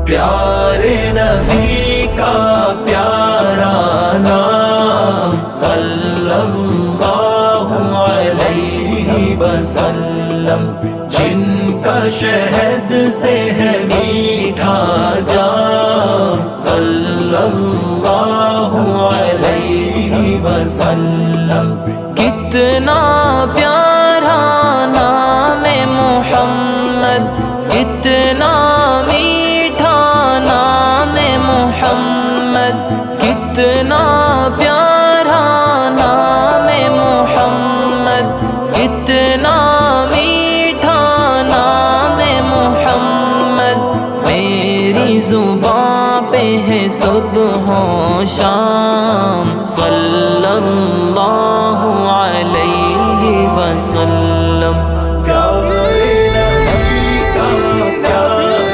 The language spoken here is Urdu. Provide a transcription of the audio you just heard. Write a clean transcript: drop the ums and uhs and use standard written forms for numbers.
پیارے نبی کا پیارا نام صلی اللہ علیہ وسلم، جن کا شہد سے ہے میٹھا جام صلی اللہ علیہ وسلم۔ کتنا پیارا نام محمد، کتنا میٹھا نام محمد، کتنا پیارا نام محمد، کتنا میٹھا نام محمد۔ میری زبان پہ ہے صبح و شام صلی اللہ علیہ وسلم۔